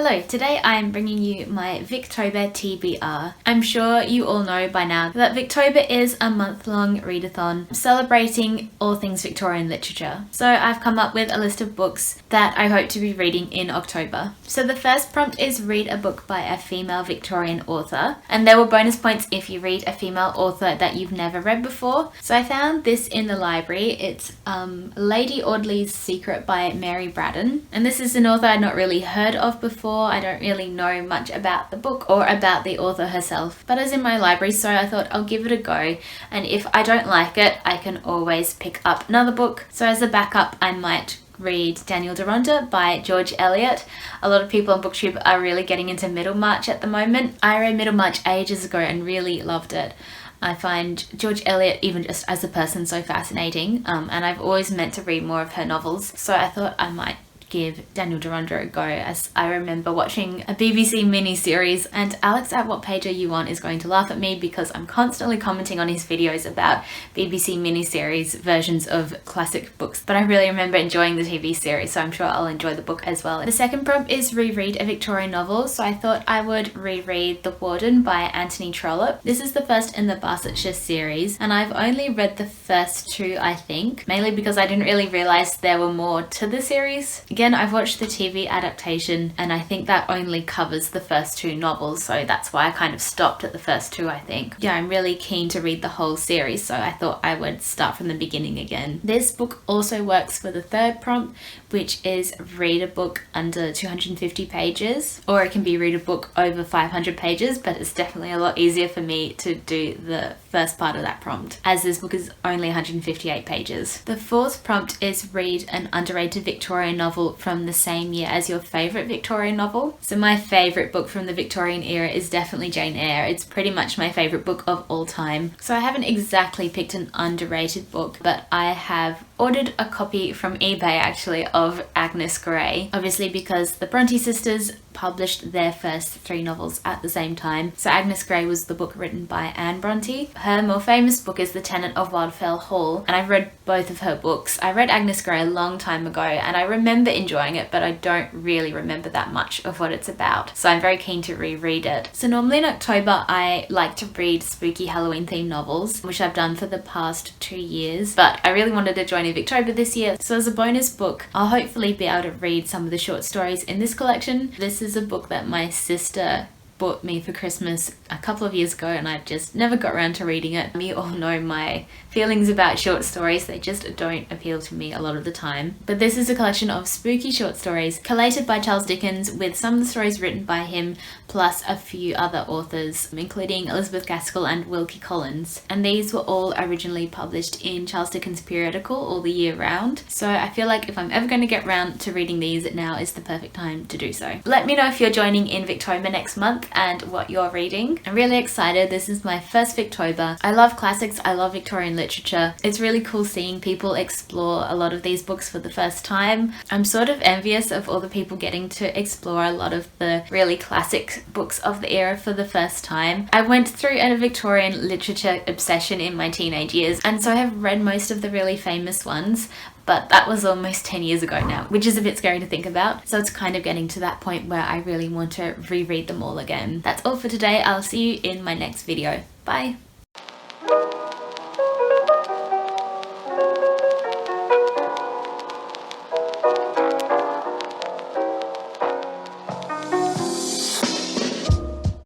Hello, today I'm bringing you my Victober TBR. I'm sure you all know by now that Victober is a month-long readathon celebrating all things Victorian literature. So I've come up with a list of books that I hope to be reading in October. So the first prompt is read a book by a female Victorian author, and there were bonus points if you read a female author that you've never read before. So I found this in the library. It's Lady Audley's Secret by Mary Braddon, and this is an author I'd not really heard of before. I don't really know much about the book or about the author herself, but it's in my library, so I thought I'll give it a go, and if I don't like it I can always pick up another book. So as a backup I might read Daniel Deronda by George Eliot. A lot of people on BookTube are really getting into Middlemarch at the moment. I read Middlemarch ages ago and really loved it. I find George Eliot, even just as a person, so fascinating, and I've always meant to read more of her novels, so I thought I might give Daniel Deronda a go, as I remember watching a BBC mini-series, and Alex at What Page Are You On is going to laugh at me because I'm constantly commenting on his videos about BBC mini-series versions of classic books, but I really remember enjoying the TV series, so I'm sure I'll enjoy the book as well. The second prompt is reread a Victorian novel, so I thought I would reread The Warden by Anthony Trollope. This is the first in the Barsetshire series, and I've only read the first two, I think, mainly because I didn't really realise there were more to the series. Again, I've watched the TV adaptation and I think that only covers the first two novels, so that's why I kind of stopped at the first two, I think. Yeah, I'm really keen to read the whole series, so I thought I would start from the beginning again. This book also works for the third prompt, which is read a book under 250 pages, or it can be read a book over 500 pages, but it's definitely a lot easier for me to do the first part of that prompt, as this book is only 158 pages. The fourth prompt is read an underrated Victorian novel from the same year as your favourite Victorian novel. So my favourite book from the Victorian era is definitely Jane Eyre. It's pretty much my favourite book of all time. So I haven't exactly picked an underrated book, but I have ordered a copy from eBay actually of Agnes Grey, obviously because the Bronte sisters published their first three novels at the same time. So Agnes Grey was the book written by Anne Bronte. Her more famous book is The Tenant of Wildfell Hall, and I've read both of her books. I read Agnes Grey a long time ago and I remember enjoying it, but I don't really remember that much of what it's about, so I'm very keen to reread it. So normally in October I like to read spooky Halloween themed novels, which I've done for the past 2 years, but I really wanted to join in Victober this year, so as a bonus book I'll hopefully be able to read some of the short stories in this collection. This is a book that my sister bought me for Christmas a couple of years ago and I've just never got around to reading it. You all know my feelings about short stories, they just don't appeal to me a lot of the time. But this is a collection of spooky short stories collated by Charles Dickens, with some of the stories written by him plus a few other authors, including Elizabeth Gaskell and Wilkie Collins. And these were all originally published in Charles Dickens' periodical all the year round, so I feel like if I'm ever going to get round to reading these, now is the perfect time to do so. Let me know if you're joining in Victober next month and what you're reading. I'm really excited. This is my first Victober. I love classics, I love Victorian literature. It's really cool seeing people explore a lot of these books for the first time. I'm sort of envious of all the people getting to explore a lot of the really classic books of the era for the first time. I went through a Victorian literature obsession in my teenage years, and so I have read most of the really famous ones, but that was almost 10 years ago now, which is a bit scary to think about. So it's kind of getting to that point where I really want to reread them all again. That's all for today. I'll see you in my next video. Bye!